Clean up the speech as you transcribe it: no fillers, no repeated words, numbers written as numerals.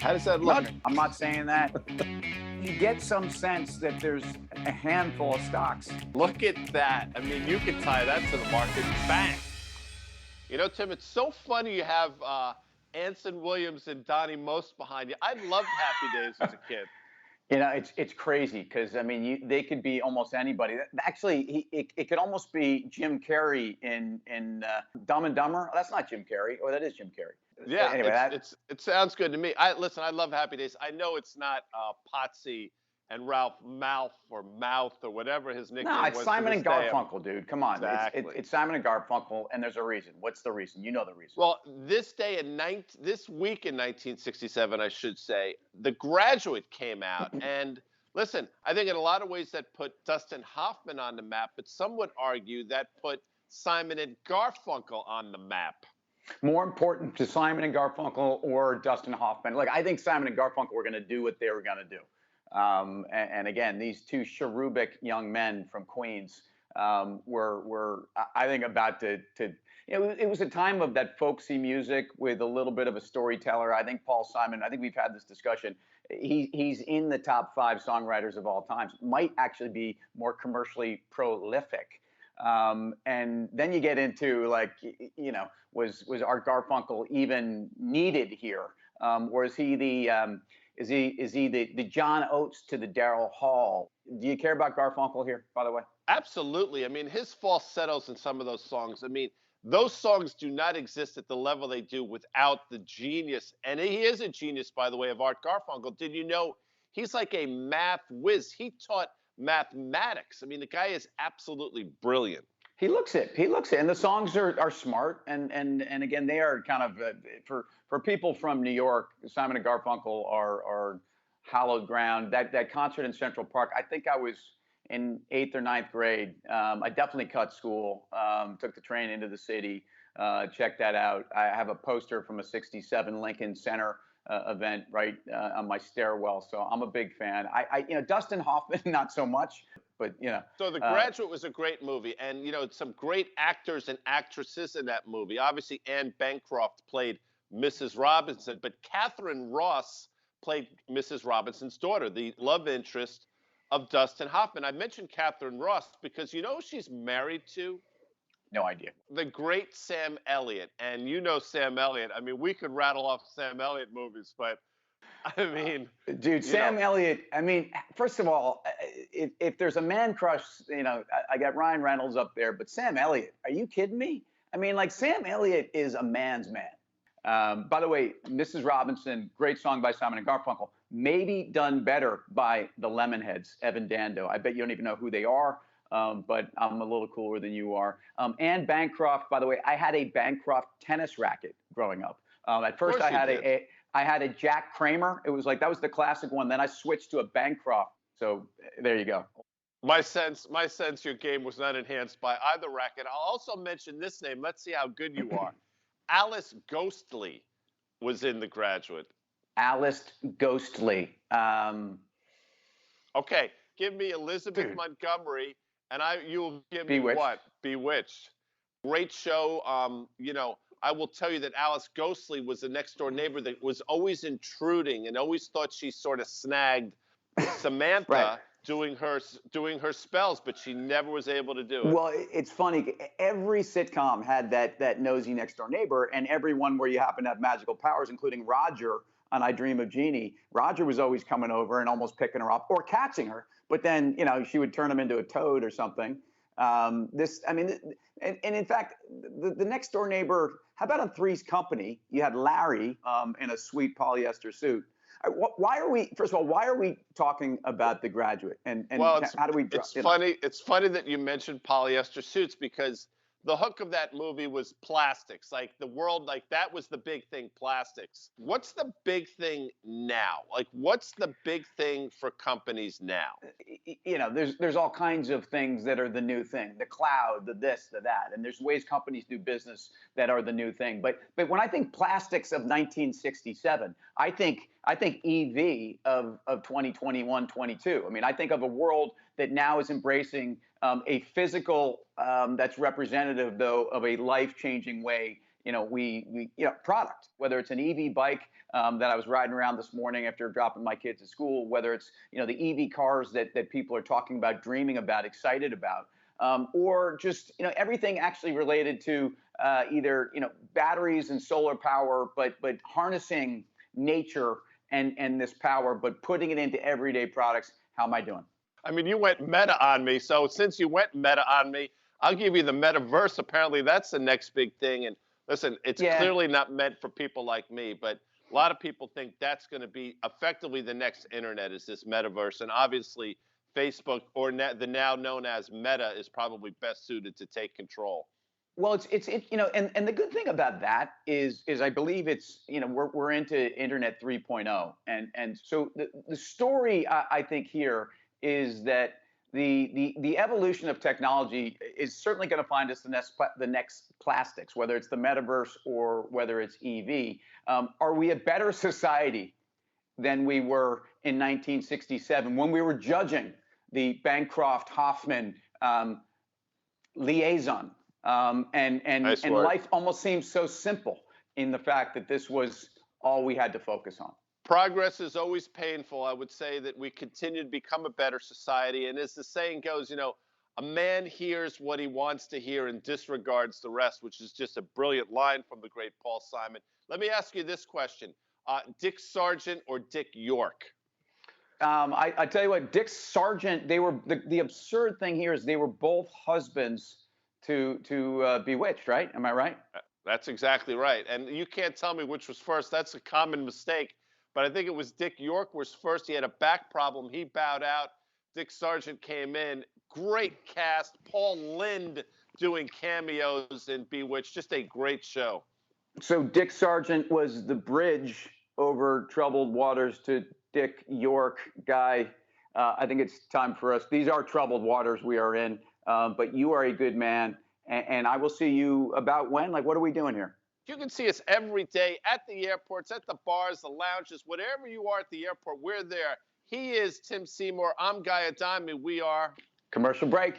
How does that No, look? I'm not saying that. You get some sense that there's a handful of stocks. Look at that. I mean, you could tie that to the market. Bang. You know, Tim, it's so funny you have Anson Williams and Donnie Most behind you. I loved Happy Days as a kid. You know, it's crazy because I mean, they could be almost anybody. Actually, it could almost be Jim Carrey in Dumb and Dumber. Oh, that's not Jim Carrey, or that is Jim Carrey. Yeah, Anyway, it sounds good to me. I love Happy Days. I know it's not Potsy and Ralph Mouth or Mouth or whatever his nickname no, was. it's Simon and to this day. Garfunkel, dude. Come on, Exactly. it's Simon and Garfunkel, and there's a reason. What's the reason? You know the reason. Well, this week in 1967, I should say, The Graduate came out, and listen, I think in a lot of ways that put Dustin Hoffman on the map, but some would argue that put Simon and Garfunkel on the map. More important to Simon and Garfunkel or Dustin Hoffman? Like, I think Simon and Garfunkel were going to do what they were going to do. And again, these two cherubic young men from Queens were, I think, about to it was a time of that folksy music with a little bit of a storyteller. I think Paul Simon, I think we've had this discussion. He's in the top 5 songwriters of all time. Might actually be more commercially prolific. And then you get into like, was Art Garfunkel even needed here? Or is he the John Oates to the Daryl Hall? Do you care about Garfunkel here, by the way? Absolutely. I mean, his falsettos in some of those songs. I mean, those songs do not exist at the level they do without the genius. And he is a genius, by the way, of Art Garfunkel. Did you know he's like a math whiz? He taught mathematics. I mean, the guy is absolutely brilliant. He looks it. And the songs are smart. And again, they are kind of for people from New York. Simon and Garfunkel are hallowed ground. That concert in Central Park. I think I was in 8th or 9th grade. I definitely cut school. Took the train into the city. Checked that out. I have a poster from a '67 Lincoln Center event right on my stairwell. So I'm a big fan. Dustin Hoffman, not so much. But, So The Graduate was a great movie, and some great actors and actresses in that movie. Obviously, Anne Bancroft played Mrs. Robinson, but Catherine Ross played Mrs. Robinson's daughter, the love interest of Dustin Hoffman. I mentioned Catherine Ross because you know who she's married to? No idea. The great Sam Elliott, and you know Sam Elliott. I mean, we could rattle off Sam Elliott movies, but I mean, dude, Sam Elliott. I mean, first of all, if there's a man crush, I got Ryan Reynolds up there, but Sam Elliott, are you kidding me? I mean, like Sam Elliott is a man's man. By the way, Mrs. Robinson, great song by Simon and Garfunkel, maybe done better by the Lemonheads, Evan Dando. I bet you don't even know who they are, but I'm a little cooler than you are. Anne Bancroft, by the way, I had a Bancroft tennis racket growing up. At first, I had a Jack Kramer. It was like, that was the classic one. Then I switched to a Bancroft. So there you go. My sense, your game was not enhanced by either racket. I'll also mention this name. Let's see how good you are. Alice Ghostly was in The Graduate. Alice Ghostly. Okay, give me Elizabeth Montgomery, and you'll give me Bewitched. What? Bewitched. Great show. I will tell you that Alice Ghostly was the next door neighbor that was always intruding and always thought she sort of snagged Samantha Right. doing her spells, but she never was able to do it. Well, it's funny. Every sitcom had that nosy next door neighbor, and every one where you happen to have magical powers, including Roger on I Dream of Jeannie. Roger was always coming over and almost picking her up or catching her, but then she would turn him into a toad or something. And in fact, the next door neighbor, how about on Three's Company? You had Larry in a sweet polyester suit. Why are we talking about The Graduate? And well, how do we? Funny. It's funny that you mentioned polyester suits because the hook of that movie was plastics. Like the world, like that was the big thing, plastics. What's the big thing now? Like, what's the big thing for companies now? There's all kinds of things that are the new thing, the cloud, the this, the that, and there's ways companies do business that are the new thing. But when I think plastics of 1967, I think EV of 2021, 22. I mean, I think of a world that now is embracing a physical that's representative, though, of a life-changing way product, whether it's an EV bike that I was riding around this morning after dropping my kids at school, whether it's, the EV cars that people are talking about, dreaming about, excited about, or just, everything actually related to either, batteries and solar power, but harnessing nature and this power, but putting it into everyday products. How am I doing? I mean, you went meta on me. So since you went meta on me, I'll give you the metaverse. Apparently, that's the next big thing. And listen, it's Yeah. clearly not meant for people like me, but a lot of people think that's going to be effectively the next internet is this metaverse. And obviously, Facebook or the now known as Meta is probably best suited to take control. Well, and the good thing about that is I believe it's, we're into Internet 3.0, and so the story I think here is that the evolution of technology is certainly going to find us the next plastics, whether it's the metaverse or whether it's EV. Are we a better society than we were in 1967 when we were judging the Bancroft-Hoffman liaison? Nice And word. life almost seems so simple in the fact that this was all we had to focus on. Progress is always painful. I would say that we continue to become a better society. And as the saying goes, a man hears what he wants to hear and disregards the rest, which is just a brilliant line from the great Paul Simon. Let me ask you this question: Dick Sargent or Dick York? I tell you what, Dick Sargent. They were the absurd thing here is they were both husbands to Bewitched, right? Am I right? That's exactly right. And you can't tell me which was first. That's a common mistake. But I think it was Dick York was first. He had a back problem. He bowed out. Dick Sargent came in. Great cast. Paul Lynde doing cameos in Bewitched. Just a great show. So Dick Sargent was the bridge over troubled waters to Dick York. Guy, I think it's time for us. These are troubled waters we are in, but you are a good man, and I will see you about when? Like, what are we doing here? You can see us every day at the airports, at the bars, the lounges, whatever you are at the airport, we're there. He is Tim Seymour. I'm Guy Adami. We are Commercial break.